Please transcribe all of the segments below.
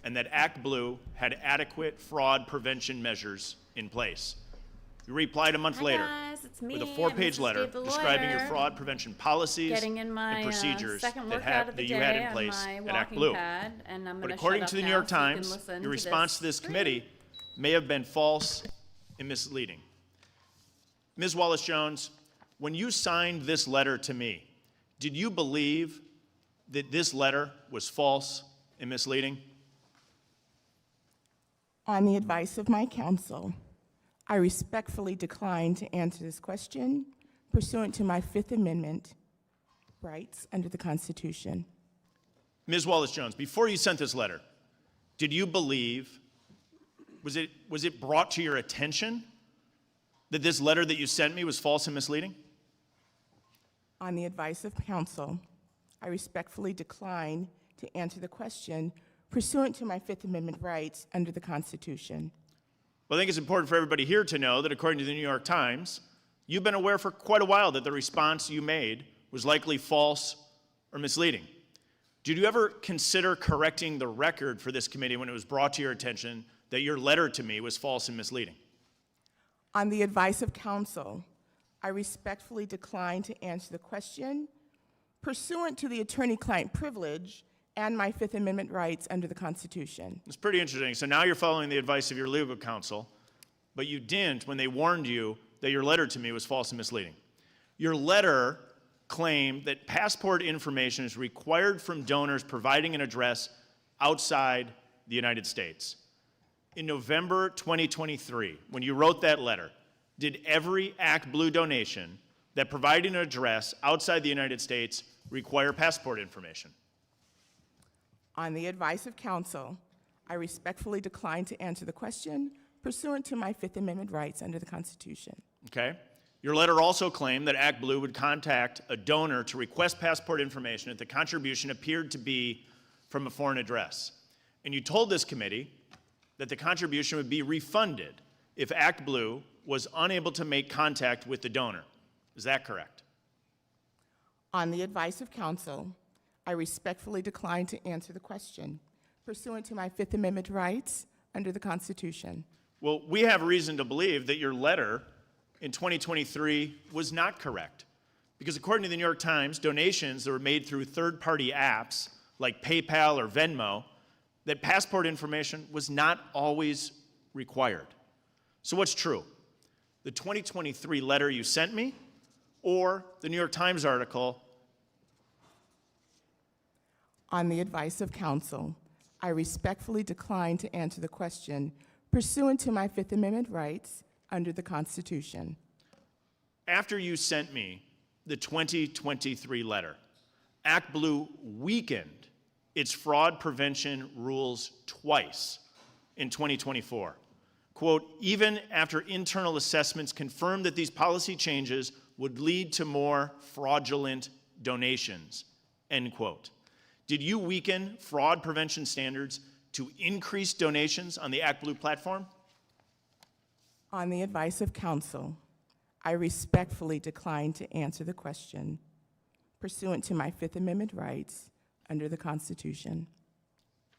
and that ActBlue had adequate fraud prevention measures in place. You replied a month later with a 4-page letter describing your fraud prevention policies and procedures that you had in place at ActBlue. But according to the New York Times, your response to this committee may have been false and misleading. Ms. Wallace-Jones, when you signed this letter to me, did you believe that this letter was false and misleading? On the advice of my counsel, I respectfully decline to answer this question pursuant to my Fifth Amendment rights under the Constitution. Ms. Wallace-Jones, before you sent this letter, did you believe, was it brought to your attention that this letter that you sent me was false and misleading? On the advice of counsel, I respectfully decline to answer the question pursuant to my Fifth Amendment rights under the Constitution. Well, I think it's important for everybody here to know that according to the New York Times, you've been aware for quite a while that the response you made was likely false or misleading. Did you ever consider correcting the record for this committee when it was brought to your attention that your letter to me was false and misleading? On the advice of counsel, I respectfully decline to answer the question pursuant to the attorney-client privilege and my Fifth Amendment rights under the Constitution. It's pretty interesting. So now you're following the advice of your legal counsel, but you didn't when they warned you that your letter to me was false and misleading. Your letter claimed that passport information is required from donors providing an address outside the United States. In November 2023, when you wrote that letter, did every ActBlue donation that provided an address outside the United States require passport information? On the advice of counsel, I respectfully decline to answer the question pursuant to my Fifth Amendment rights under the Constitution. Okay. Your letter also claimed that ActBlue would contact a donor to request passport information if the contribution appeared to be from a foreign address. And you told this committee that the contribution would be refunded if ActBlue was unable to make contact with the donor. Is that correct? On the advice of counsel, I respectfully decline to answer the question pursuant to my Fifth Amendment rights under the Constitution. Well, we have reason to believe that your letter in 2023 was not correct, because according to the New York Times, donations that were made through third-party apps like PayPal or Venmo, that passport information was not always required. So what's true? The 2023 letter you sent me or the New York Times article? On the advice of counsel, I respectfully decline to answer the question pursuant to my Fifth Amendment rights under the Constitution. After you sent me the 2023 letter, ActBlue weakened its fraud prevention rules twice in 2024. Quote, even after internal assessments confirmed that these policy changes would lead to more fraudulent donations, end quote. Did you weaken fraud prevention standards to increase donations on the ActBlue platform? On the advice of counsel, I respectfully decline to answer the question pursuant to my Fifth Amendment rights under the Constitution.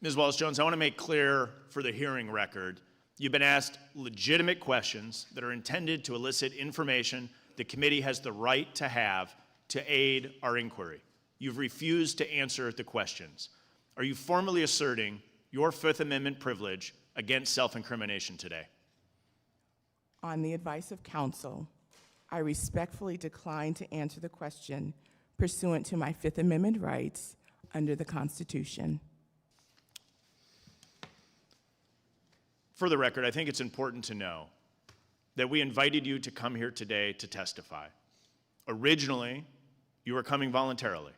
Ms. Wallace-Jones, I want to make clear for the hearing record, you've been asked legitimate questions that are intended to elicit information the committee has the right to have to aid our inquiry. You've refused to answer the questions. Are you formally asserting your Fifth Amendment privilege against self-incrimination today? On the advice of counsel, I respectfully decline to answer the question pursuant to my Fifth Amendment rights under the Constitution. For the record, I think it's important to know that we invited you to come here today to testify. Originally, you were coming voluntarily.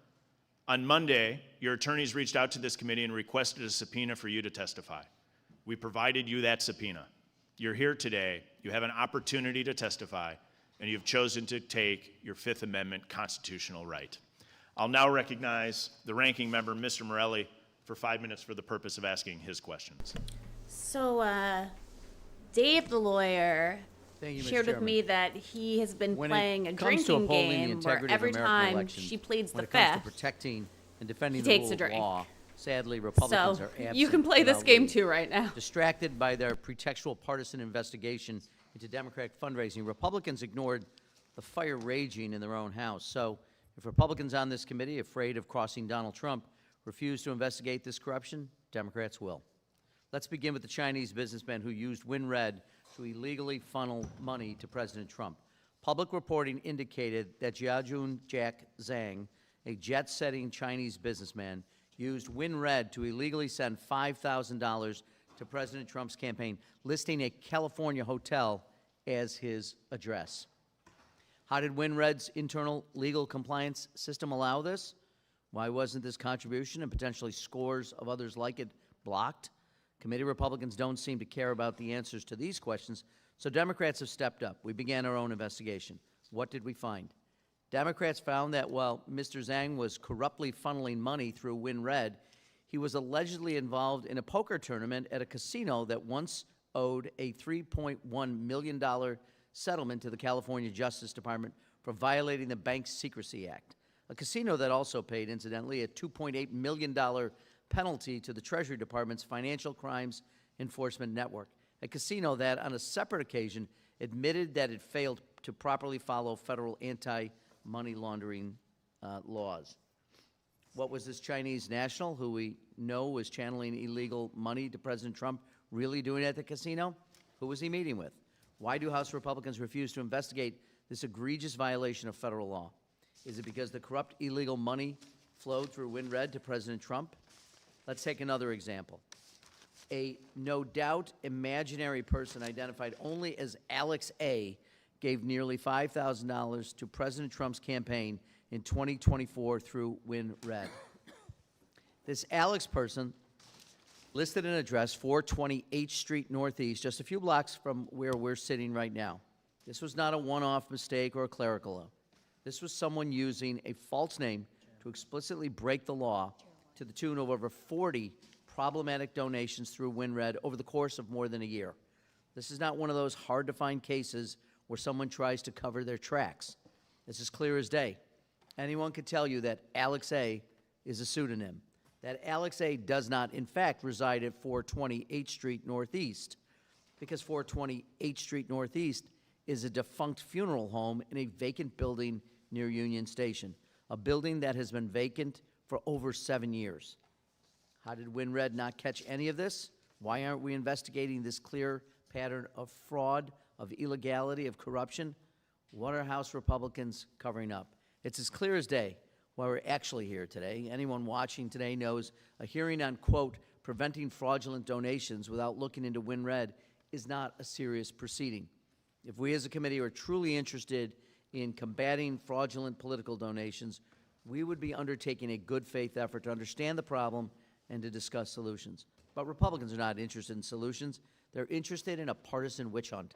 On Monday, your attorneys reached out to this committee and requested a subpoena for you to testify. We provided you that subpoena. You're here today, you have an opportunity to testify, and you've chosen to take your Fifth Amendment constitutional right. I'll now recognize the ranking member, Mr. Morelli, for 5 minutes for the purpose of asking his questions. So, Dave, the lawyer, shared with me that he has been playing a drinking game where every time she pleads the fifth, protecting and defending he the takes rule a of drink. law, Sadly, Republicans So are absent. you can play this without game leave. too right now. Distracted by their pretextual partisan investigation into Democratic fundraising, Republicans ignored the fire raging in their own House. So if Republicans on this committee, afraid of crossing Donald Trump, refuse to investigate this corruption, Democrats will. Let's begin with the Chinese businessman who used WinRed to illegally funnel money to President Trump. Public reporting indicated that Jiajun Jack Zhang, a jet-setting Chinese businessman, used WinRed to illegally send $5,000 to President Trump's campaign, listing a California hotel as his address. How did WinRed's internal legal compliance system allow this? Why wasn't this contribution and potentially scores of others like it blocked? Committee Republicans don't seem to care about the answers to these questions, so Democrats have stepped up. We began our own investigation. What did we find? Democrats found that while Mr. Zhang was corruptly funneling money through WinRed, he was allegedly involved in a poker tournament at a casino that once owed a $3.1 million settlement to the California Justice Department for violating the Bank Secrecy Act. A casino that also paid, incidentally, a $2.8 million penalty to the Treasury Department's Financial Crimes Enforcement Network. A casino that, on a separate occasion, admitted that it failed to properly follow federal anti-money laundering laws. What was this Chinese national, who we know was channeling illegal money to President Trump, really doing at the casino? Who was he meeting with? Why do House Republicans refuse to investigate this egregious violation of federal law? Is it because the corrupt illegal money flowed through WinRed to President Trump? Let's take another example. A no doubt imaginary person identified only as Alex A. gave nearly $5,000 to President Trump's campaign in 2024 through WinRed. This Alex person listed an address, 420 H Street Northeast, just a few blocks from where we're sitting right now. This was not a one-off mistake or a clerical error. This was someone using a false name to explicitly break the law to the tune of over 40 problematic donations through WinRed over the course of more than a year. This is not one of those hard-to-find cases where someone tries to cover their tracks. This is clear as day. Anyone could tell you that Alex A. is a pseudonym, that Alex A. does not, in fact, reside at 420 H Street Northeast, because 420 H Street Northeast is a defunct funeral home in a vacant building near Union Station, a building that has been vacant for over 7 years. How did WinRed not catch any of this? Why aren't we investigating this clear pattern of fraud, of illegality, of corruption? What are House Republicans covering up? It's as clear as day why we're actually here today. Anyone watching today knows a hearing on, quote, preventing fraudulent donations without looking into WinRed is not a serious proceeding. If we as a committee are truly interested in combating fraudulent political donations, we would be undertaking a good faith effort to understand the problem and to discuss solutions. But Republicans are not interested in solutions. They're interested in a partisan witch hunt.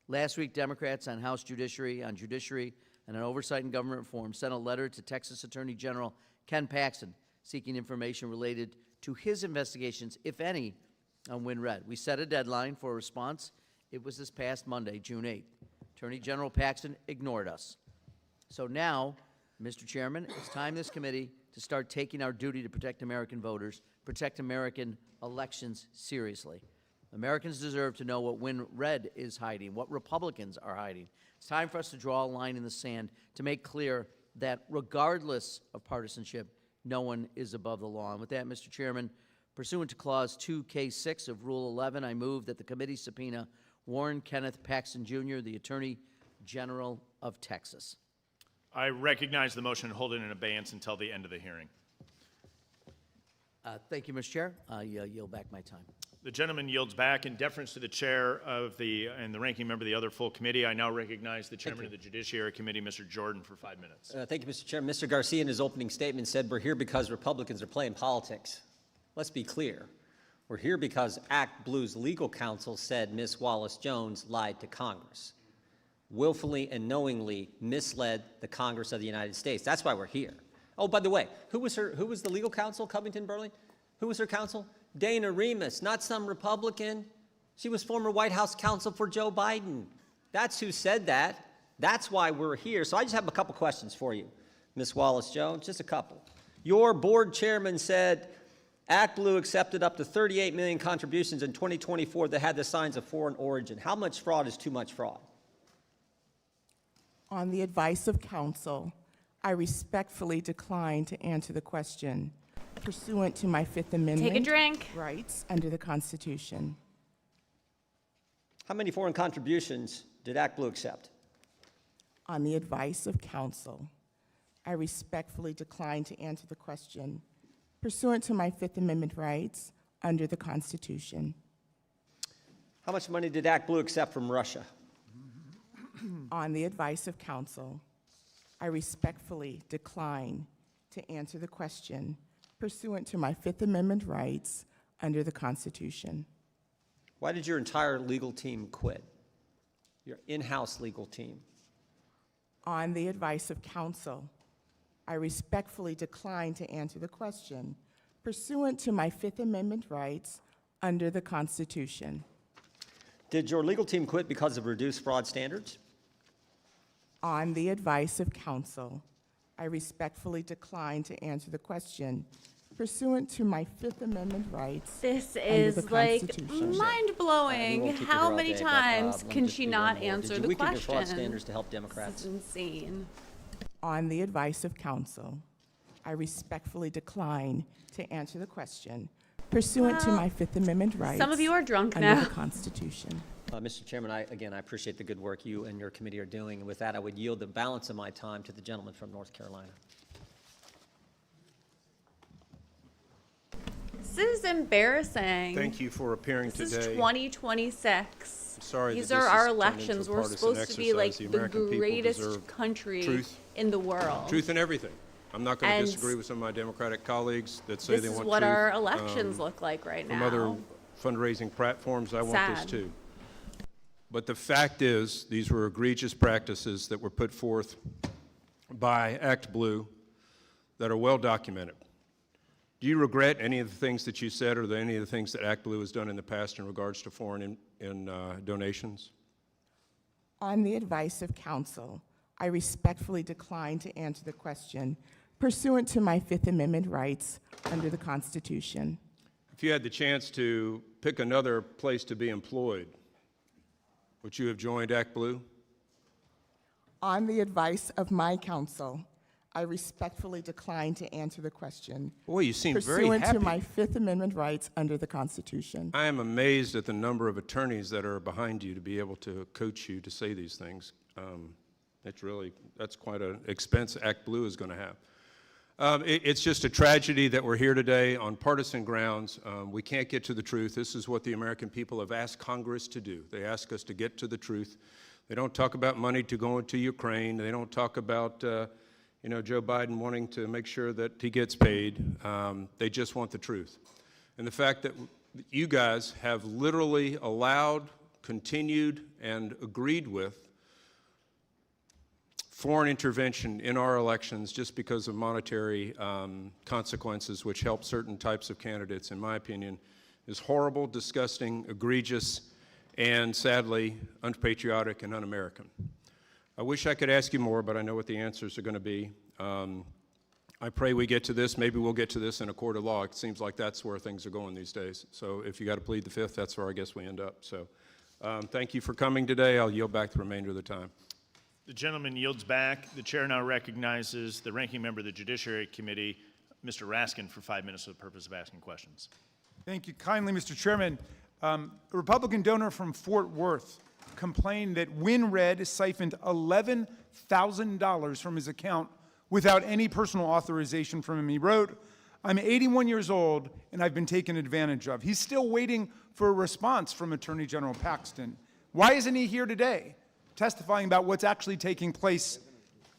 Last week, Democrats on House Judiciary, and on Oversight and Government Reform sent a letter to Texas Attorney General Ken Paxton seeking information related to his investigations, if any, on WinRed. We set a deadline for a response. It was this past Monday, June 8th. Attorney General Paxton ignored us. So now, Mr. Chairman, it's time this committee to start taking our duty to protect American voters, protect American elections seriously. Americans deserve to know what WinRed is hiding, what Republicans are hiding. It's time for us to draw a line in the sand to make clear that regardless of partisanship, no one is above the law. And with that, Mr. Chairman, pursuant to Clause 2K6 of Rule 11, I move that the committee subpoena Warren Kenneth Paxton, Jr., the Attorney General of Texas. I recognize the motion and hold it in abeyance until the end of the hearing. Thank you, Mr. Chair. I yield back my time. The gentleman yields back. In deference to the chair of and the ranking member of the other full committee, I now recognize the chairman of the Judiciary Committee, Mr. Jordan, for 5 minutes. Thank you, Mr. Chair. Mr. Garcia, in his opening statement, said we're here because Republicans are playing politics. Let's be clear. We're here because ActBlue's legal counsel said Ms. Wallace-Jones lied to Congress, willfully and knowingly misled the Congress of the United States. That's why we're here. Oh, by the way, who was the legal counsel, Covington Burling? Who was her counsel? Dana Remus, not some Republican. She was former White House counsel for Joe Biden. That's who said that. That's why we're here. So I just have a couple questions for you, Ms. Wallace-Jones, just a couple. Your board chairman said ActBlue accepted up to 38 million contributions in 2024 that had the signs of foreign origin. How much fraud is too much fraud? On the advice of counsel, I respectfully decline to answer the question pursuant to my Fifth Amendment Take a drink. rights under the Constitution. How many foreign contributions did ActBlue accept? On the advice of counsel, I respectfully decline to answer the question pursuant to my Fifth Amendment rights under the Constitution. How much money did ActBlue accept from Russia? On the advice of counsel, I respectfully decline to answer the question pursuant to my Fifth Amendment rights under the Constitution. Why did your entire legal team quit? Your in-house legal team? On the advice of counsel, I respectfully decline to answer the question pursuant to my Fifth Amendment rights under the Constitution. Did your legal team quit because of reduced fraud standards? On the advice of counsel, I respectfully decline to answer the question pursuant to my Fifth Amendment rights This under is the like Constitution. We mind-blowing. won't keep you How here many all day, but, times let me can just she do not one more. answer Did you the weaken your fraud question? standards to help This Democrats? is insane. On the advice of counsel, I respectfully decline to answer the question pursuant to Well, my Fifth Amendment rights Some of you are drunk under now. the Constitution. Mr. Chairman, I appreciate the good work you and your committee are doing. And with that, I would yield the balance of my time to the gentleman from North Carolina. This is embarrassing. Thank you for appearing This today. is 2026. I'm sorry These that are this our has turned into elections. a We're partisan supposed to be like exercise. The the American people greatest deserve country truth. in the world. Truth in everything. I'm not going to And disagree with some of my Democratic colleagues that say This they is want what truth. our elections look like right From now. other fundraising platforms, I want this Sad. too. But the fact is, these were egregious practices that were put forth by ActBlue that are well documented. Do you regret any of the things that you said or any of the things that ActBlue has done in the past in regards to foreign donations? On the advice of counsel, I respectfully decline to answer the question pursuant to my Fifth Amendment rights under the Constitution. If you had the chance to pick another place to be employed, would you have joined ActBlue? On the advice of my counsel, I respectfully decline to answer the question Boy, you seem very pursuant happy. to my Fifth Amendment rights under the Constitution. I am amazed at the number of attorneys that are behind you to be able to coach you to say these things. That's quite an expense ActBlue is going to have. It's just a tragedy that we're here today on partisan grounds. We can't get to the truth. This is what the American people have asked Congress to do. They ask us to get to the truth. They don't talk about money to go into Ukraine. They don't talk about Joe Biden wanting to make sure that he gets paid. They just want the truth. And the fact that you guys have literally allowed, continued, and agreed with foreign intervention in our elections just because of monetary consequences, which help certain types of candidates, in my opinion, is horrible, disgusting, egregious, and sadly unpatriotic and un-American. I wish I could ask you more, but I know what the answers are going to be. I pray we get to this. Maybe we'll get to this in a court of law. It seems like that's where things are going these days. So if you got to plead the Fifth, that's where I guess we end up. So thank you for coming today. I'll yield back the remainder of the time. The gentleman yields back. The chair now recognizes the ranking member of the Judiciary Committee, Mr. Raskin, for 5 minutes for the purpose of asking questions. Thank you kindly, Mr. Chairman. A Republican donor from Fort Worth complained that WinRed siphoned $11,000 from his account without any personal authorization from him. He wrote, "I'm 81 years old and I've been taken advantage of." He's still waiting for a response from Attorney General Paxton. Why isn't he here today testifying about what's actually taking place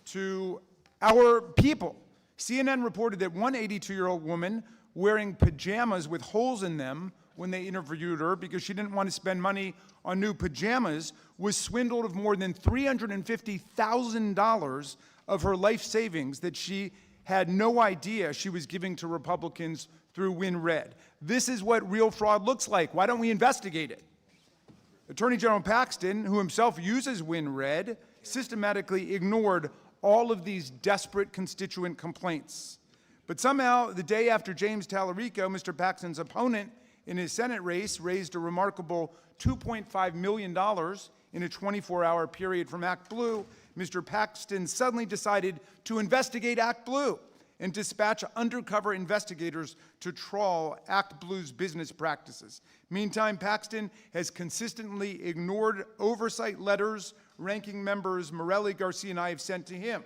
to our people? CNN reported that one 82-year-old woman wearing pajamas with holes in them when they interviewed her because she didn't want to spend money on new pajamas was swindled of more than $350,000 of her life savings that she had no idea she was giving to Republicans through WinRed. This is what real fraud looks like. Why don't we investigate it? Attorney General Paxton, who himself uses WinRed, systematically ignored all of these desperate constituent complaints. But somehow, the day after James Tallarico, Mr. Paxton's opponent in his Senate race, raised a remarkable $2.5 million in a 24-hour period from ActBlue, Mr. Paxton suddenly decided to investigate ActBlue and dispatch undercover investigators to trawl ActBlue's business practices. Meantime, Paxton has consistently ignored oversight letters ranking members Morelli, Garcia, and I have sent to him.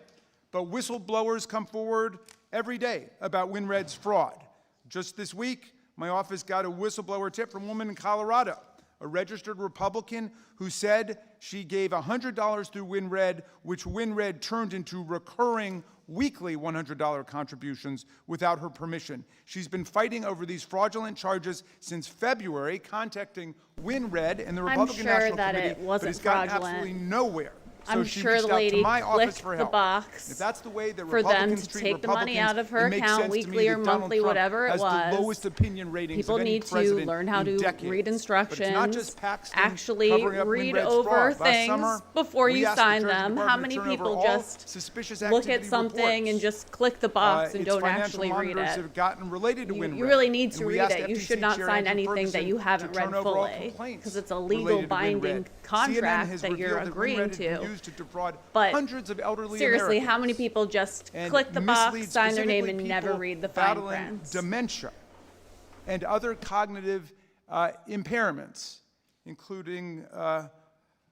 But whistleblowers come forward every day about WinRed's fraud. Just this week, my office got a whistleblower tip from a woman in Colorado, a registered Republican who said she gave $100 through WinRed, which WinRed turned into recurring weekly $100 contributions without her permission. She's been fighting over these fraudulent charges since February, contacting WinRed and the Republican sure National that Committee, it but wasn't has gotten fraudulent. absolutely nowhere. So I'm she sure reached the out to lady my office clicked for the help. box If that's the way that for them Republicans to treat take the money Republicans, out of her it makes account, sense to me weekly that or Donald monthly, Trump whatever it has was. the lowest opinion ratings People of any need to president learn how in to decades. read But it's not instructions, just Paxton actually covering up read WinRed's over fraud. Last things summer, before we you asked the sign Treasury them. How Department many to turn over people all just suspicious look at activity something reports. and just click the box and Its don't financial actually read monitors it? have gotten related to You WinRed. really need to And we read asked it. You FTC should not Chair sign Andrew anything that Ferguson you haven't to read turn over all fully, complaints because it's a related legal to binding WinRed. CNN contract has that you're revealed that agreeing WinRed had been to. used to defraud But hundreds of elderly seriously, how Americans many people just and click the mislead box, sign their name, specifically and never people read the fine battling print? dementia and other cognitive impairments, including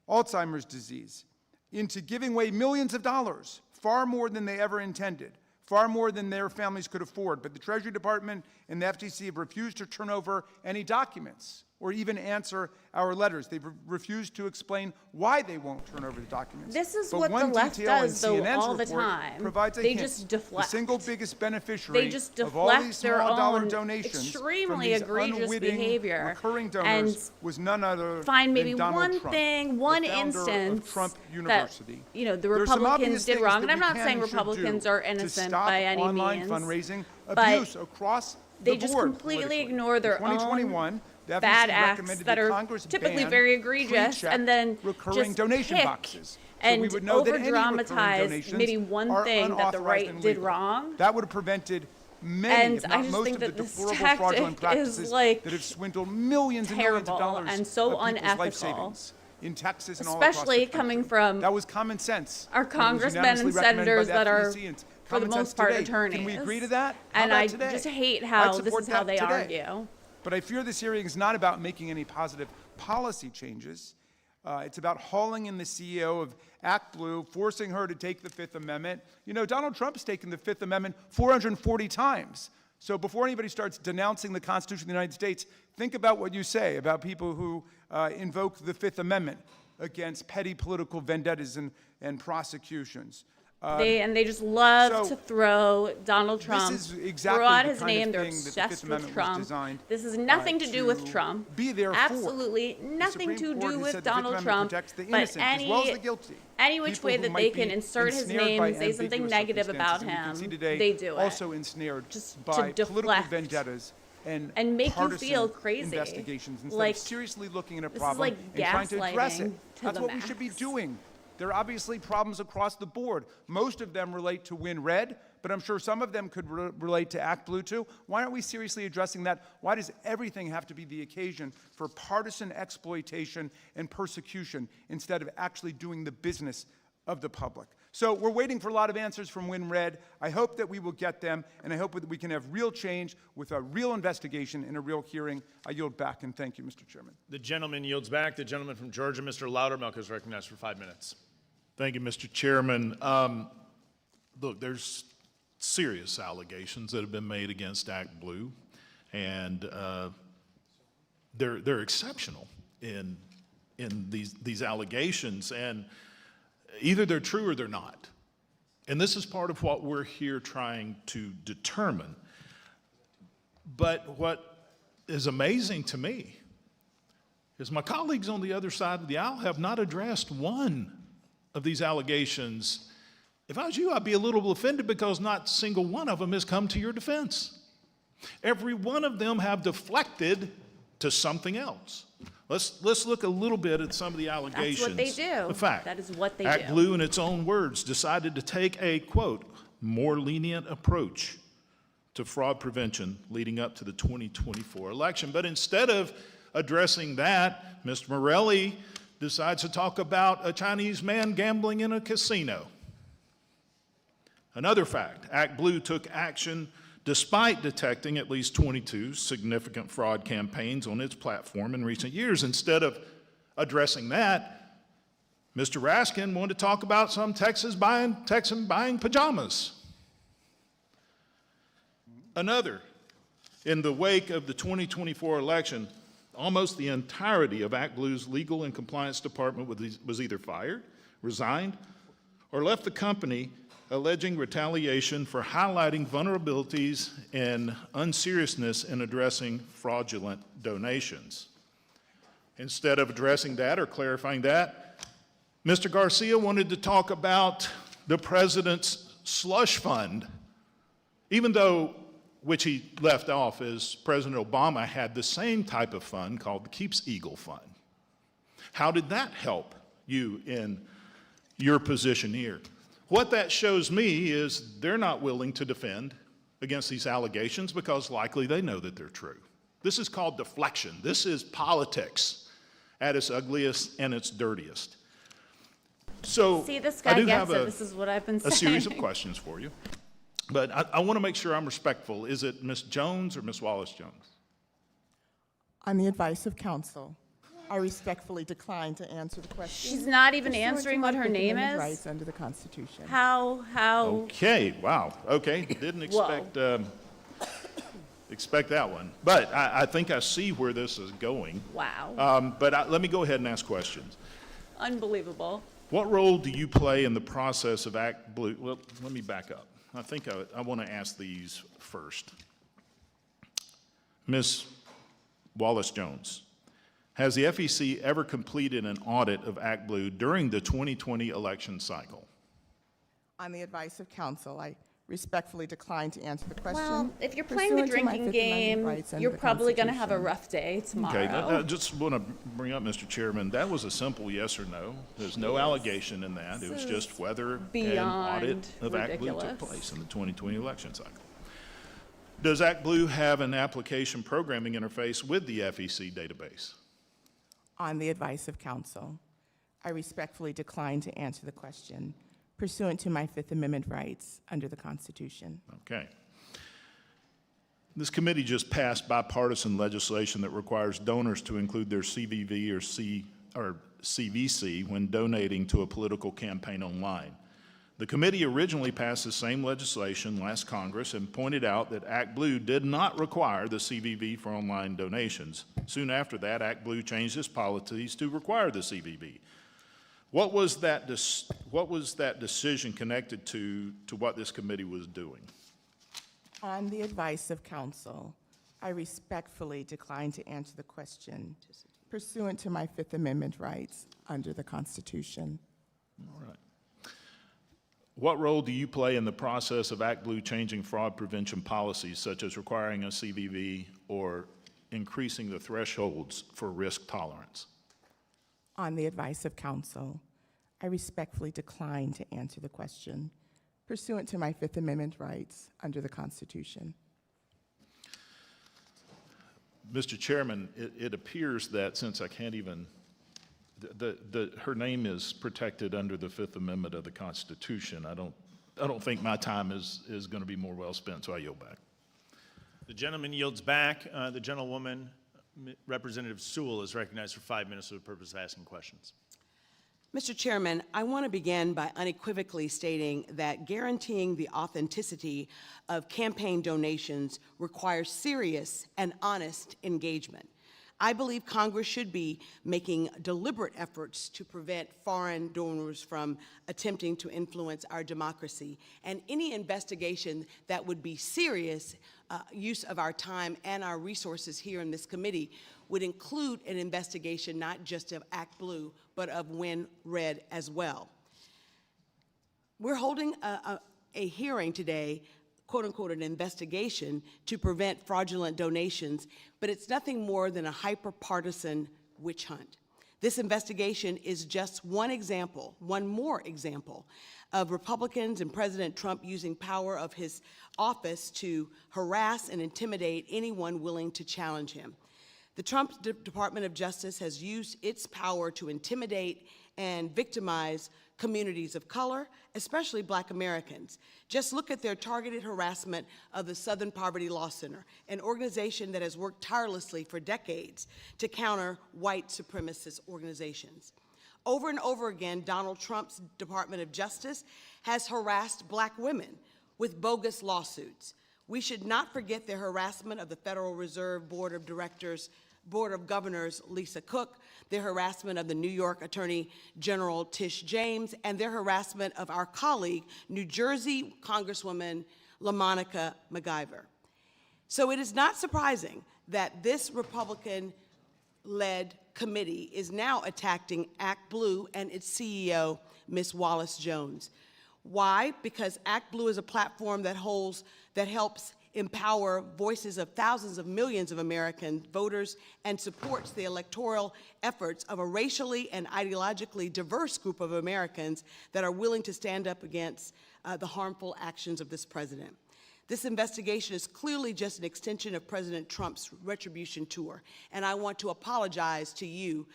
Alzheimer's disease, into giving away millions of dollars, far more than they ever intended, far more than their families could afford. But the Treasury Department and the FTC have refused to turn over any documents or even answer our letters. They've refused to explain why they won't turn over the documents. This is But what one the left detail in does, though, CNN's all the report time. provides a They hint. just deflect. The single biggest beneficiary They just of all these deflect their small dollar own donations extremely from these egregious unwitting behavior recurring and donors was none other find maybe than Donald one Trump, thing, the one founder of instance Trump that, University. the There's some obvious Republicans did things wrong. that And I'm we not can saying and should Republicans do are to innocent stop by any online means. fundraising but abuse across the they just board completely politically. ignore their In 2021, own the FTC bad acts recommended that are Congress typically ban very egregious, pre-checked and then recurring just donation pick boxes. So and we would know that any recurring over-dramatize donations maybe one are thing that the unauthorized right and did illegal. wrong. That would have prevented many, And if I not just most, think of the that this deplorable tactic fraudulent is, practices like, that have swindled millions and millions of terrible dollars and so of people's life unethical. savings in Texas and all across the Especially country. coming from That was common sense. our when it was congressmen unanimously and recommended by senators the that are, FTC, and it's for the common sense most part, today. attorneys. Can we agree to that? How And about I today? just hate I'd how this support is how that they today. argue. But I fear this hearing is not about making any positive policy changes. It's about hauling in the CEO of ActBlue, forcing her to take the Fifth Amendment. You know, Donald Trump's taken the Fifth Amendment 440 times. So before anybody starts denouncing the Constitution of the United States, think about what you say about people who invoke the Fifth Amendment against petty political vendettas and prosecutions. They just love so to throw Donald Trump, is exactly throw out the his kind of name. They're thing that the Fifth obsessed with Amendment was Trump. designed, This has nothing to do with to Trump. be there for. Absolutely The nothing Supreme to Court do has with said the Fifth Donald Amendment Trump. protects the But innocent as well as the guilty. any which People way who that might they be can insert his ensnared name by and say something ambiguous negative about circumstances. And we can see him, today they do it. also ensnared Just by to political deflect vendettas and make you partisan feel crazy. investigations instead Like, of seriously looking at a this is problem like and trying to address it. gaslighting to That's the what we should be max. doing. There are obviously problems across the board. Most of them relate to WinRed, but I'm sure some of them could relate to ActBlue too. Why aren't we seriously addressing that? Why does everything have to be the occasion for partisan exploitation and persecution instead of actually doing the business of the public? So we're waiting for a lot of answers from WinRed. I hope that we will get them, and I hope that we can have real change with a real investigation and a real hearing. I yield back, and thank you, Mr. Chairman. The gentleman yields back. The gentleman from Georgia, Mr. Loudermilk, is recognized for 5 minutes. Thank you, Mr. Chairman. Look, there's serious allegations that have been made against ActBlue, and they're exceptional in these allegations, and either they're true or they're not. And this is part of what we're here trying to determine. But what is amazing to me is my colleagues on the other side of the aisle have not addressed one of these allegations. If I was you, I'd be a little offended because not a single one of them has come to your defense. Every one of them have deflected to something else. Let's look a little bit at some of the allegations. That's what they do. In fact, That is what they do. ActBlue, in its own words, decided to take a, quote, more lenient approach to fraud prevention leading up to the 2024 election. But instead of addressing that, Mr. Morelli decides to talk about a Chinese man gambling in a casino. Another fact, ActBlue took action despite detecting at least 22 significant fraud campaigns on its platform in recent years. Instead of addressing that, Mr. Raskin wanted to talk about some Texan buying pajamas. Another, in the wake of the 2024 election, almost the entirety of ActBlue's legal and compliance department was either fired, resigned, or left the company alleging retaliation for highlighting vulnerabilities and unseriousness in addressing fraudulent donations. Instead of addressing that or clarifying that, Mr. Garcia wanted to talk about the president's slush fund, even though which he left off as President Obama had the same type of fund called the Keeps Eagle Fund. How did that help you in your position here? What that shows me is they're not willing to defend against these allegations because likely they know that they're true. This is called deflection. This is politics at its ugliest and its dirtiest. So See, this I guy do gets have it. This is what I've been a saying. series of questions for you. But I want to make sure I'm respectful. Is it Ms. Jones or Ms. Wallace-Jones? On the advice of counsel, I respectfully decline to answer the question. She's not even pursuant to answering my what her Fifth name Amendment is? rights under the Constitution. How? Okay, wow, okay, didn't expect that one. But I think I see where this is going. Wow. But let me go ahead and ask questions. Unbelievable. What role do you play in the process of ActBlue? Well, let me back up. I think I want to ask these first. Ms. Wallace-Jones, has the FEC ever completed an audit of ActBlue during the 2020 election cycle? On the advice of counsel, I respectfully decline to answer the question. Well, if you're playing the pursuant to my drinking Fifth Amendment game, rights under you're the probably going to have a Constitution. rough day tomorrow. Okay, I just want to bring up, Mr. Chairman, that was a simple yes or no. There's no allegation in that. It was just whether an audit of ActBlue ridiculous. took place in the 2020 election cycle. Does ActBlue have an application programming interface with the FEC database? On the advice of counsel, I respectfully decline to answer the question pursuant to my Fifth Amendment rights under the Constitution. Okay. This committee just passed bipartisan legislation that requires donors to include their CVV or CVC when donating to a political campaign online. The committee originally passed the same legislation last Congress and pointed out that ActBlue did not require the CVV for online donations. Soon after that, ActBlue changed its policies to require the CVV. What was that decision connected to what this committee was doing? On the advice of counsel, I respectfully decline to answer the question pursuant to my Fifth Amendment rights under the Constitution. All right. What role do you play in the process of ActBlue changing fraud prevention policies, such as requiring a CVV or increasing the thresholds for risk tolerance? On the advice of counsel, I respectfully decline to answer the question pursuant to my Fifth Amendment rights under the Constitution. Mr. Chairman, it appears that since I can't even, her name is protected under the Fifth Amendment of the Constitution. I don't think my time is going to be more well spent, so I yield back. The gentleman yields back. The gentlewoman, Representative Sewell, is recognized for 5 minutes for the purpose of asking questions. Mr. Chairman, I want to begin by unequivocally stating that guaranteeing the authenticity of campaign donations requires serious and honest engagement. I believe Congress should be making deliberate efforts to prevent foreign donors from attempting to influence our democracy, and any investigation that would be serious use of our time and our resources here in this committee would include an investigation not just of ActBlue, but of WinRed as well. We're holding a hearing today, quote unquote, an investigation to prevent fraudulent donations, but it's nothing more than a hyper-partisan witch hunt. This investigation is just one example, one more example, of Republicans and President Trump using power of his office to harass and intimidate anyone willing to challenge him. The Trump Department of Justice has used its power to intimidate and victimize communities of color, especially Black Americans. Just look at their targeted harassment of the Southern Poverty Law Center, an organization that has worked tirelessly for decades to counter white supremacist organizations. Over and over again, Donald Trump's Department of Justice has harassed Black women with bogus lawsuits. We should not forget their harassment of the Federal Reserve Board of Governors Lisa Cook, their harassment of the New York Attorney General Tish James, and their harassment of our colleague, New Jersey Congresswoman LaMonica McIver. So it is not surprising that this Republican-led committee is now attacking ActBlue and its CEO, Ms. Wallace-Jones. Why? Because ActBlue is a platform that helps empower voices of thousands of millions of American voters and supports the electoral efforts of a racially and ideologically diverse group of Americans that are willing to stand up against the harmful actions of this president. This investigation is clearly just an extension of President Trump's retribution tour, and I want to apologize to you,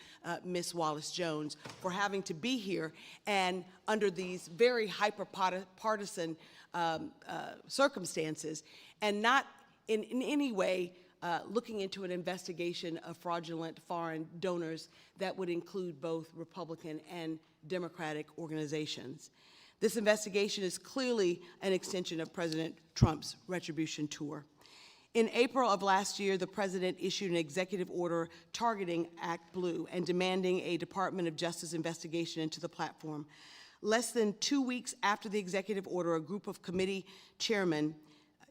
Ms. Wallace-Jones, for having to be here and under these very hyper-partisan circumstances, and not in any way looking into an investigation of fraudulent foreign donors that would include both Republican and Democratic organizations. This investigation is clearly an extension of President Trump's retribution tour. In April of last year, the president issued an executive order targeting ActBlue and demanding a Department of Justice investigation into the platform. Less than 2 weeks after the executive order, a group of committee chairmen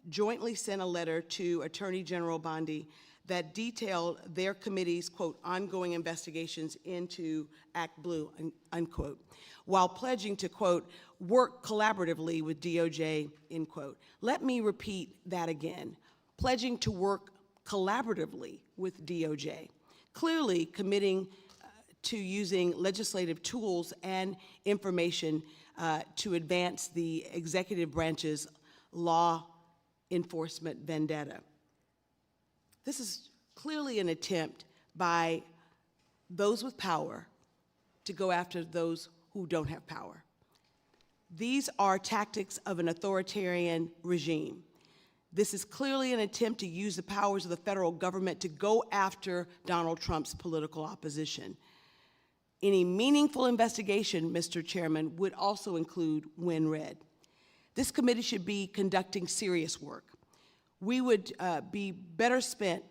jointly sent a letter to Attorney General Bondi that detailed their committee's, quote, ongoing investigations into ActBlue, unquote, while pledging to, quote, work collaboratively with DOJ, end quote. Let me repeat that again. Pledging to work collaboratively with DOJ, clearly committing to using legislative tools and information to advance the executive branch's law enforcement vendetta. This is clearly an attempt by those with power to go after those who don't have power. These are tactics of an authoritarian regime. This is clearly an attempt to use the powers of the federal government to go after Donald Trump's political opposition. Any meaningful investigation, Mr. Chairman, would also include when read. This committee should be conducting serious work. We would be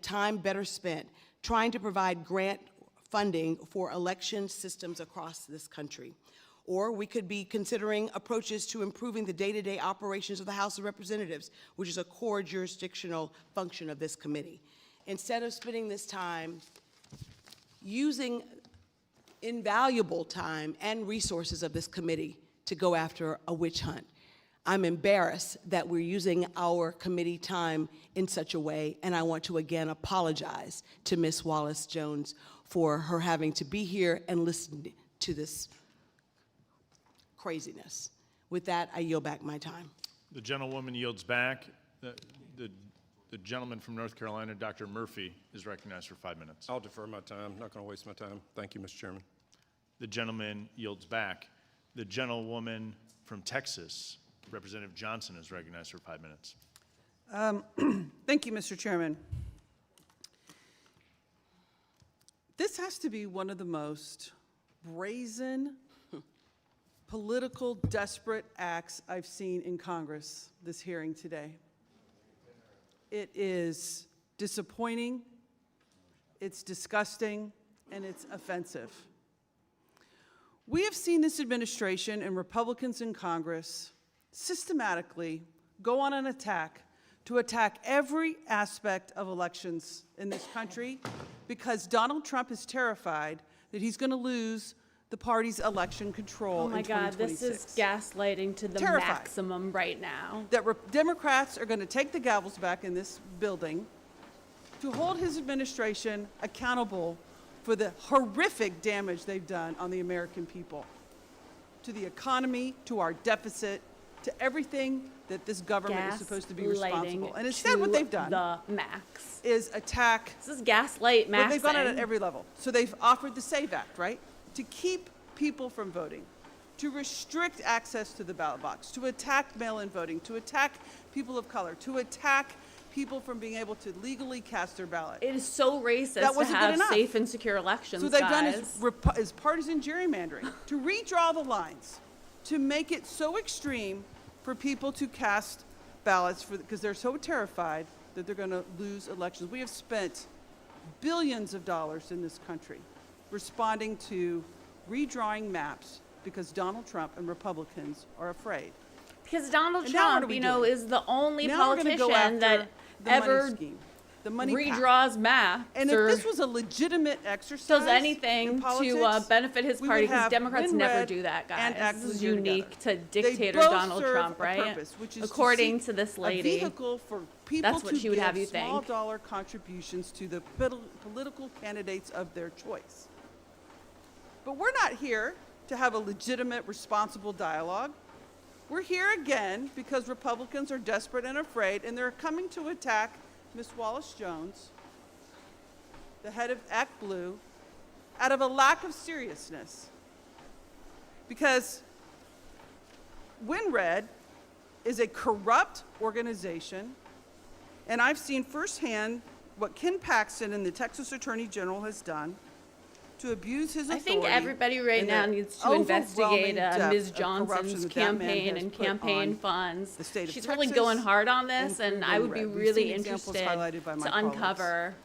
time better spent trying to provide grant funding for election systems across this country. Or we could be considering approaches to improving the day-to-day operations of the House of Representatives, which is a core jurisdictional function of this committee. Instead of spending this time using invaluable time and resources of this committee to go after a witch hunt, I'm embarrassed that we're using our committee time in such a way, and I want to again apologize to Ms. Wallace-Jones for her having to be here and listen to this craziness. With that, I yield back my time. The gentlewoman yields back. The gentleman from North Carolina, Dr. Murphy, is recognized for 5 minutes. I'll defer my time. Not going to waste my time. Thank you, Mr. Chairman. The gentleman yields back. The gentlewoman from Texas, Representative Johnson, is recognized for 5 minutes. Thank you, Mr. Chairman. This has to be one of the most brazen, political, desperate acts I've seen in Congress this hearing today. It is disappointing, it's disgusting, and it's offensive. We have seen this administration and Republicans in Congress systematically go on an attack to attack every aspect of elections in this country because Donald Trump is terrified that he's going to lose the party's election control in 2026. Oh my God, this is gaslighting to the maximum right now. That Democrats are going to take the gavels back in this building to hold his administration accountable for the horrific damage they've done on the American people, to the economy, to our deficit, to everything that this government is supposed to be responsible. And instead what they've done the max is attack. This is gaslight But they've done it maxing. at every level. So they've offered the SAVE Act, right? To keep people from voting, to restrict access to the ballot box, to attack mail-in voting, to attack people of color, to attack people from being able to legally cast their ballot. It is so racist That to wasn't good have enough. safe and secure elections, So what they've guys. done is partisan gerrymandering, to redraw the lines, to make it so extreme for people to cast ballots because they're so terrified that they're going to lose elections. We have spent billions of dollars in this country responding to redrawing maps because Donald Trump and Republicans are afraid. Because Donald And now what are Trump, we you know, doing? is the only Now we're gonna go politician that after the money ever scheme, the money pact. redraws maps And if or this was a legitimate exercise does in anything to politics, benefit his we party, would because have Democrats Win never Red do that, and guys. This ActBlue is here unique together. to dictator They both Donald serve Trump, a right? purpose, which is According to to this seek lady. a vehicle for people That's what to she would have give you think. small dollar contributions to the political candidates of their choice. But we're not here to have a legitimate, responsible dialogue. We're here again because Republicans are desperate and afraid, and they're coming to attack Ms. Wallace-Jones, the head of ActBlue, out of a lack of seriousness. Because WinRed is a corrupt organization, and I've seen firsthand what Ken Paxton and the Texas Attorney General has done to abuse his I authority. think everybody right and now the needs to investigate overwhelming depth Ms. of corruption Johnson's that man campaign has and put campaign on funds. the state of She's really Texas going hard on this, and and through I would be WinRed. We've really seen examples interested highlighted by my to colleagues. uncover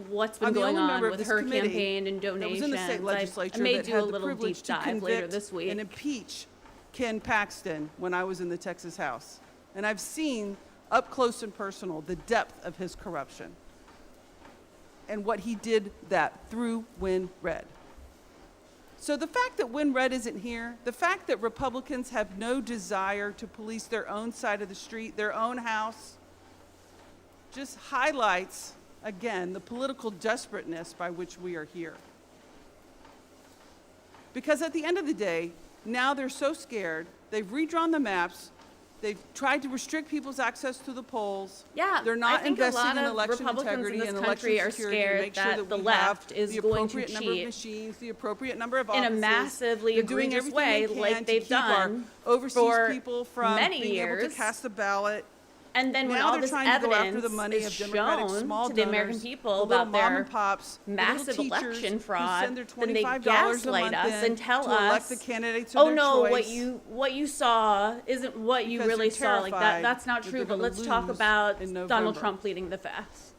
what's been I'm the going only on member of with this her committee campaign and that was donations. in the state legislature I may that do had a the little privilege deep to dive later convict this week. and impeach Ken Paxton when I was in the Texas House. And I've seen up close and personal the depth of his corruption and what he did that through WinRed. So the fact that WinRed isn't here, the fact that Republicans have no desire to police their own side of the street, their own house, just highlights, again, the political desperateness by which we are here. Because at the end of the day, now they're so scared, they've redrawn the maps, they've tried to restrict people's access to the polls. Yeah, They're not I think a investing lot in of election Republicans in integrity this and country election are security to scared make sure that that the we left have is the going to appropriate number of cheat machines, the appropriate number of in a offices. massively They're doing egregious everything way, they can like to they've keep our done overseas for people from many being able years. to cast a ballot. And then when Now all they're this trying to go after evidence the money is of Democratic shown small to the American donors, people the little about mom their and pops, the little massive teachers election who fraud, send their then they $25 a gaslight month us in and tell to elect us, the candidates of oh their no, choice. what you saw isn't what you Because really they're saw. Like terrified that's not that true. they're But gonna let's talk lose about in Donald November. Trump leading the fast.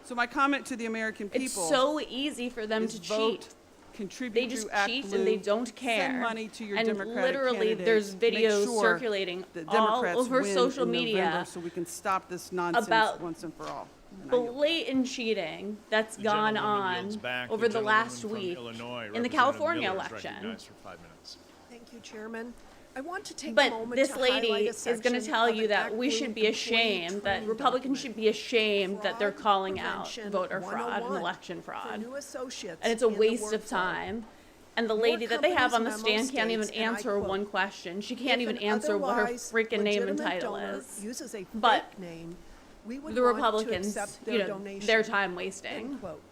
So my comment to the American It's people so easy for them is to vote, cheat. contribute They just through cheat ActBlue, and they don't care. Send money to your and Democratic literally, candidates. there's Make videos sure circulating that all Democrats over win social in media November so we can stop this nonsense about once and for all. And I yield. blatant cheating that's The gone gentlewoman yields on back. over the gentlewoman last from week Illinois, in the Representative California Miller, is election. recognized for 5 minutes. Thank you, Chairman. I want to take a But moment this to lady highlight a is going to section tell of you an that we ActBlue should be employee ashamed, that training Republicans document. should be ashamed that they're Fraud calling out Prevention voter fraud and 101 election for fraud. new associates And it's a in the waste of workflow. time. And the Your lady that they have on the company's stand memo can't even states, and I answer quote, one question. She can't "If even an answer what her otherwise freaking name and legitimate title donor is. uses a But fake name, we would The want to Republicans, accept you their know, donation." their time End wasting. quote.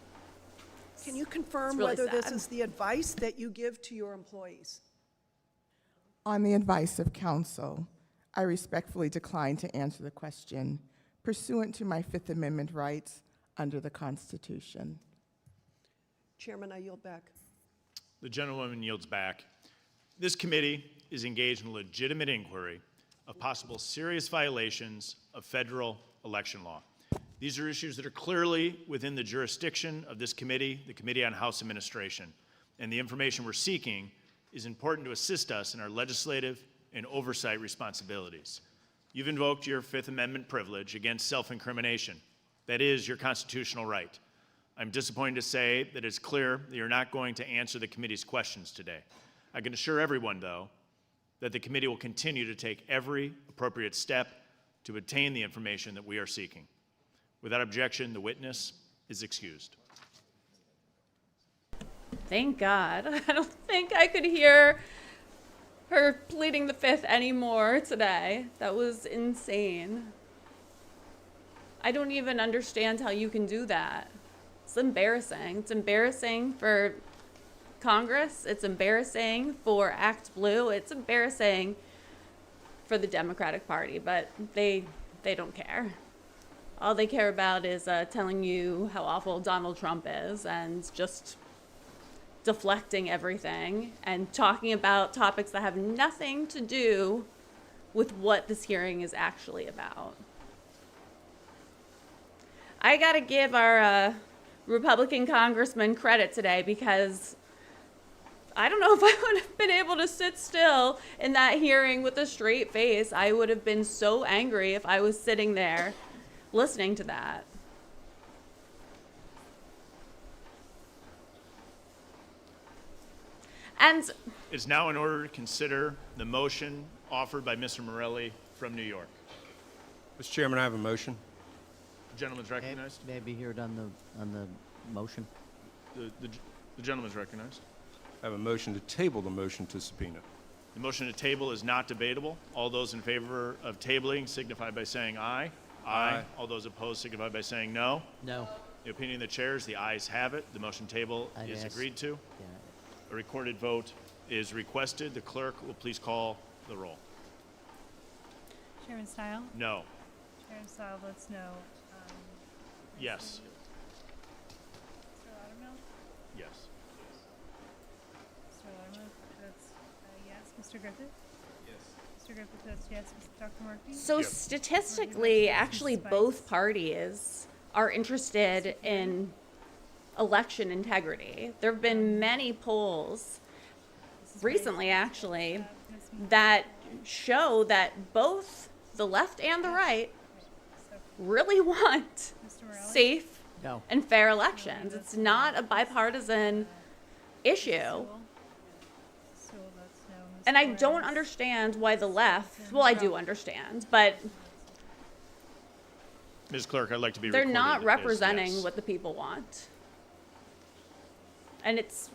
Can you confirm really whether this sad. is the advice that you give to your employees? On the advice of counsel, I respectfully decline to answer the question pursuant to my Fifth Amendment rights under the Constitution. Chairman, I yield back. The gentlewoman yields back. This committee is engaged in a legitimate inquiry of possible serious violations of federal election law. These are issues that are clearly within the jurisdiction of this committee, the Committee on House Administration, and the information we're seeking is important to assist us in our legislative and oversight responsibilities. You've invoked your Fifth Amendment privilege against self-incrimination. That is your constitutional right. I'm disappointed to say that it's clear that you're not going to answer the committee's questions today. I can assure everyone, though, that the committee will continue to take every appropriate step to obtain the information that we are seeking. Without objection, the witness is excused. Thank God. I don't think I could hear her pleading the fifth anymore today. That was insane. I don't even understand how you can do that. It's embarrassing. It's embarrassing for Congress. It's embarrassing for ActBlue. It's embarrassing for the Democratic Party, but they don't care. All they care about is telling you how awful Donald Trump is and just deflecting everything and talking about topics that have nothing to do with what this hearing is actually about. I gotta give our Republican congressman credit today, because I don't know if I would have been able to sit still in that hearing with a straight face. I would have been so angry if I was sitting there listening to that. And It's now in order to consider the motion offered by Mr. Morelli from New York. Mr. Chairman, I have a motion. The gentleman's recognized. May I be heard on the motion? The gentleman's recognized. I have a motion to table the motion to subpoena. The motion to table is not debatable. All those in favor of tabling signify by saying aye. Aye. All those opposed signify by saying no. No. The opinion of the chair is the ayes have it. The motion table I'd is ask- agreed to. Yeah. A recorded vote is requested. The clerk will please call the roll. Chairman Style? No. Chairman Style votes no. Yes. Mr. Loudermilk? Yes. Mr. Loudermilk votes yes. Mr. Griffith? Yes. Mr. Griffith votes yes. Dr. Murphy? so Yep. statistically, actually both parties are interested in election integrity. There have been many polls recently, actually, that show that both the left and the right really want safe No. and fair elections. It's not a bipartisan issue. Sewell votes no. Ms. And I don't Flores? understand why the left, well, I do understand, but Ms. Clerk, I'd like to be they're recorded not as representing yes. what the people want. And it's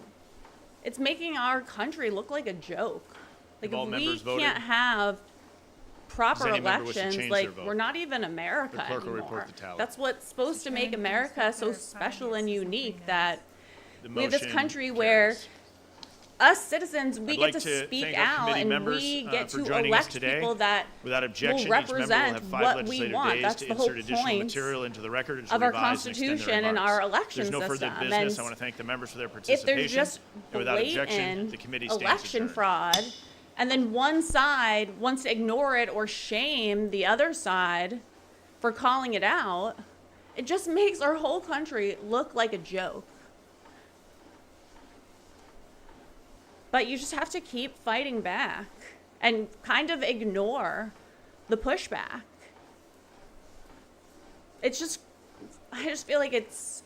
making our country look like a joke. Like, Have all if we members voted? can't have proper any member wish to elections, change like, their vote? we're not even America The clerk will anymore. report the tally. That's what's supposed to make America so special and unique, that The we have this motion country where carries. us citizens, we I'd get like to to speak thank our out, committee and members, we get for to joining us elect today. people that Without objection, will each member will represent have 5 what we legislative want. days That's to the whole insert additional point material into the record and to of our revise and extend their Constitution and remarks. our election There's no further system. business. And I want to thank the members for their if participation. there's just And without objection, blatant the committee stands election adjourned. fraud, and then one side wants to ignore it or shame the other side for calling it out, it just makes our whole country look like a joke. But you just have to keep fighting back and kind of ignore the pushback. It's just, I just feel like it's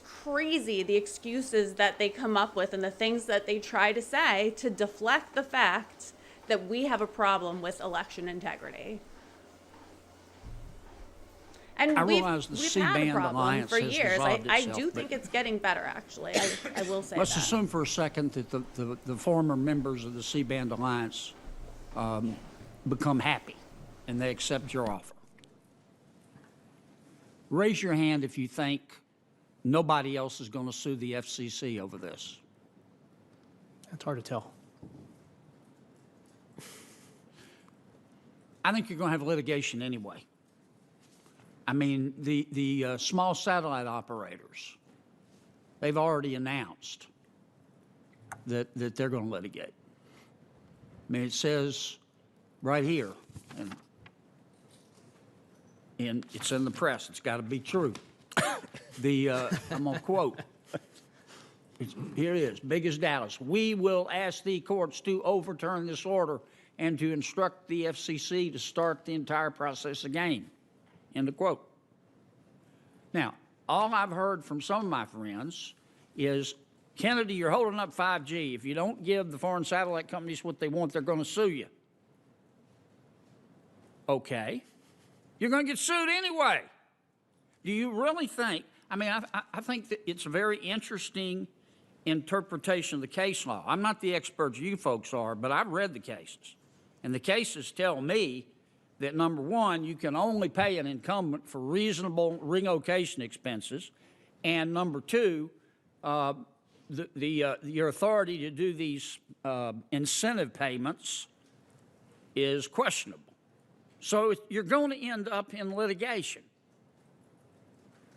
crazy, the excuses that they come up with and the things that they try to say to deflect the fact that we have a problem with election integrity. And I we've realize the had a C-band problem alliance for has years. resolved I itself, do think but- it's getting better, actually. I will say Let's that. assume for a second that the former members of the C-band alliance become happy and they accept your offer. Raise your hand if you think nobody else is going to sue the FCC over this. It's hard to tell. I think you're going to have litigation anyway. I mean, the small satellite operators, they've already announced that they're going to litigate. I mean, it says right here, and it's in the press, it's got to be true. I'm going to quote. Here it is, big as Dallas. We will ask the courts to overturn this order and to instruct the FCC to start the entire process again. End of quote. Now, all I've heard from some of my friends is, Kennedy, you're holding up 5G. If you don't give the foreign satellite companies what they want, they're going to sue you. Okay. You're going to get sued anyway. Do you really think, I mean, I think that it's very interesting interpretation of the case law. I'm not the expert you folks are, but I've read the cases. And the cases tell me that, number one, you can only pay an incumbent for reasonable relocation expenses, and number two, your authority to do these incentive payments is questionable. So you're going to end up in litigation.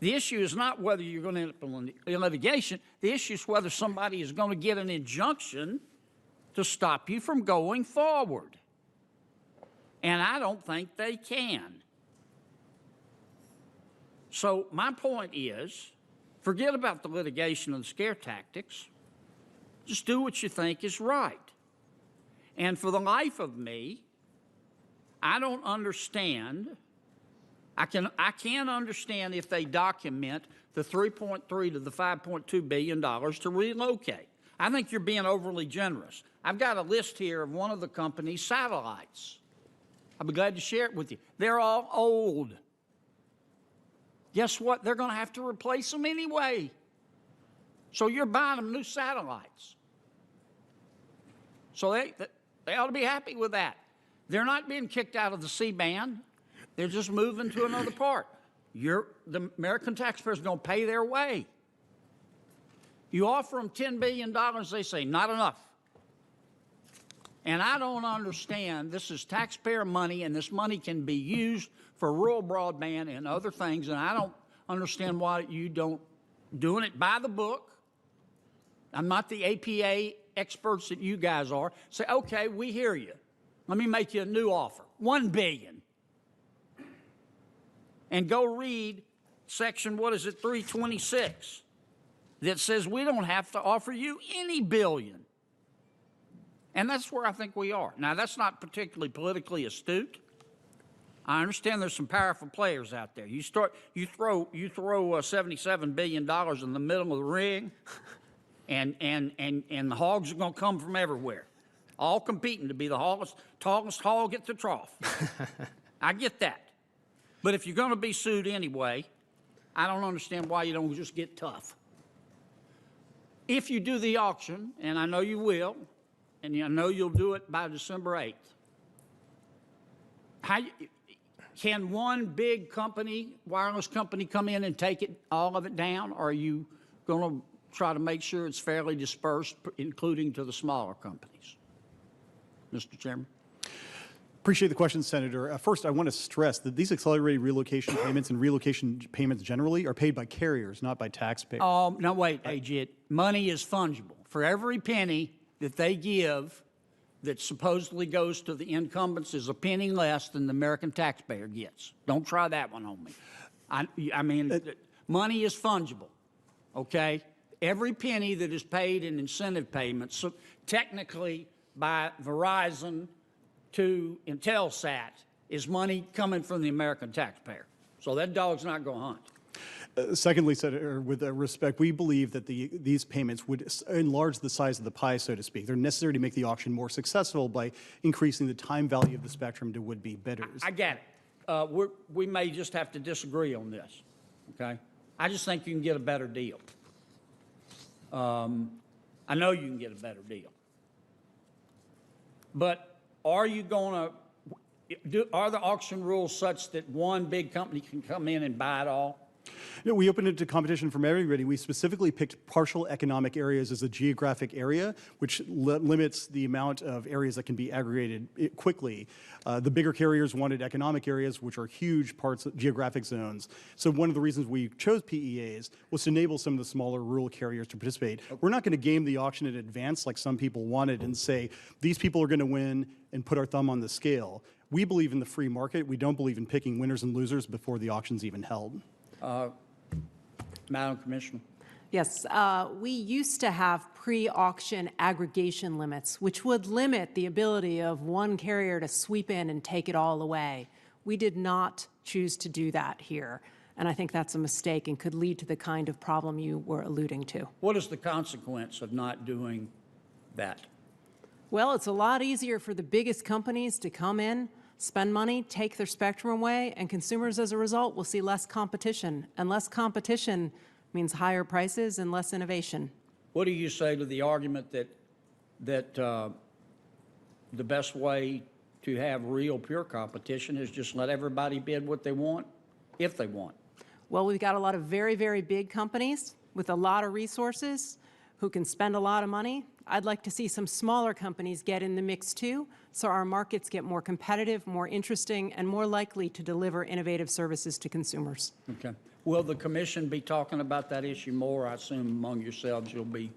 The issue is not whether you're going to end up in litigation. The issue is whether somebody is going to get an injunction to stop you from going forward. And I don't think they can. So my point is, forget about the litigation and the scare tactics. Just do what you think is right. And for the life of me, I don't understand. I can understand if they document the $3.3 to the $5.2 billion to relocate. I think you're being overly generous. I've got a list here of one of the company's satellites. I'll be glad to share it with you. They're all old. Guess what? They're going to have to replace them anyway. So you're buying them new satellites. So they ought to be happy with that. They're not being kicked out of the C-band. They're just moving to another part. The American taxpayers are going to pay their way. You offer them $10 billion, they say, not enough. And I don't understand. This is taxpayer money, and this money can be used for rural broadband and other things, and I don't understand why you don't doing it by the book. I'm not the APA experts that you guys are. Say, okay, we hear you. Let me make you a new offer, $1 billion. And go read section, 326, that says we don't have to offer you any billion. And that's where I think we are. Now, that's not particularly politically astute. I understand there's some powerful players out there. You throw $77 billion in the middle of the ring, and the hogs are going to come from everywhere, all competing to be the tallest hog at the trough. I get that. But if you're going to be sued anyway, I don't understand why you don't just get tough. If you do the auction, and I know you will, and I know you'll do it by December 8th, can one big company, wireless company, come in and take all of it down, or are you going to try to make sure it's fairly dispersed, including to the smaller companies? Mr. Chairman. Appreciate the question, Senator. First, I want to stress that these accelerated relocation payments and relocation payments generally are paid by carriers, not by taxpayers. Oh, no, wait, Ajit. Money is fungible. For every penny that they give that supposedly goes to the incumbents is a penny less than the American taxpayer gets. Don't try that one on me. I mean, money is fungible, okay? Every penny that is paid in incentive payments, so technically by Verizon to Intelsat, is money coming from the American taxpayer. So that dog's not going to hunt. Secondly, Senator, with respect, we believe that these payments would enlarge the size of the pie, so to speak. They're necessary to make the auction more successful by increasing the time value of the spectrum to would-be bidders. I get it. We may just have to disagree on this, okay? I just think you can get a better deal. I know you can get a better deal. But are you going to are the auction rules such that one big company can come in and buy it all? No, we opened it to competition from everybody. We specifically picked partial economic areas as a geographic area, which limits the amount of areas that can be aggregated quickly. The bigger carriers wanted economic areas, which are huge parts of geographic zones. So one of the reasons we chose PEAs was to enable some of the smaller rural carriers to participate. We're not going to game the auction in advance like some people wanted and say, these people are going to win and put our thumb on the scale. We believe in the free market. We don't believe in picking winners and losers before the auction's even held. Madam Commissioner. Yes, we used to have pre-auction aggregation limits, which would limit the ability of one carrier to sweep in and take it all away. We did not choose to do that here, and I think that's a mistake and could lead to the kind of problem you were alluding to. What is the consequence of not doing that? Well, it's a lot easier for the biggest companies to come in, spend money, take their spectrum away, and consumers as a result will see less competition. And less competition means higher prices and less innovation. What do you say to the argument that the best way to have real pure competition is just let everybody bid what they want, if they want? Well, we've got a lot of very, very big companies with a lot of resources who can spend a lot of money. I'd like to see some smaller companies get in the mix too, so our markets get more competitive, more interesting, and more likely to deliver innovative services to consumers. Okay. Will the commission be talking about that issue more? I assume among yourselves you'll be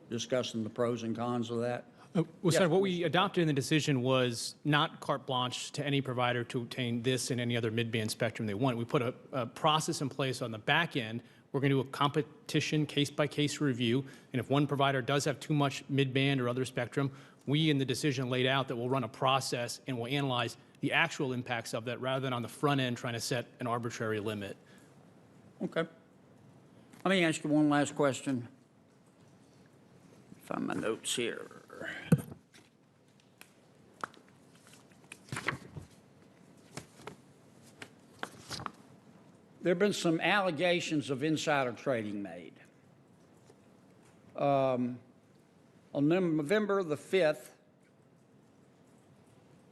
discussing the pros and cons of that. Well, Yes, Senator, what we adopted in the decision was not carte blanche to any provider to obtain this and any other mid-band spectrum they want. We put a process in place on the back end. We're going to do a competition case-by-case review, and if one provider does have too much mid-band or other spectrum, we in the decision laid out that we'll run a process and we'll analyze the actual impacts of that rather than on the front end trying to set an arbitrary limit. Okay. Let me ask you one last question. Find my notes here. There have been some allegations of insider trading made. On November the 5th,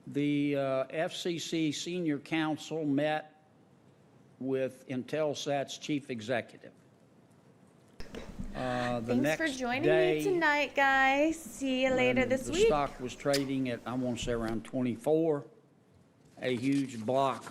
the FCC senior counsel met with Intelsat's chief executive. Thanks for joining me tonight, guys. See you later this week. The stock was trading at, I want to say, around 24, a huge block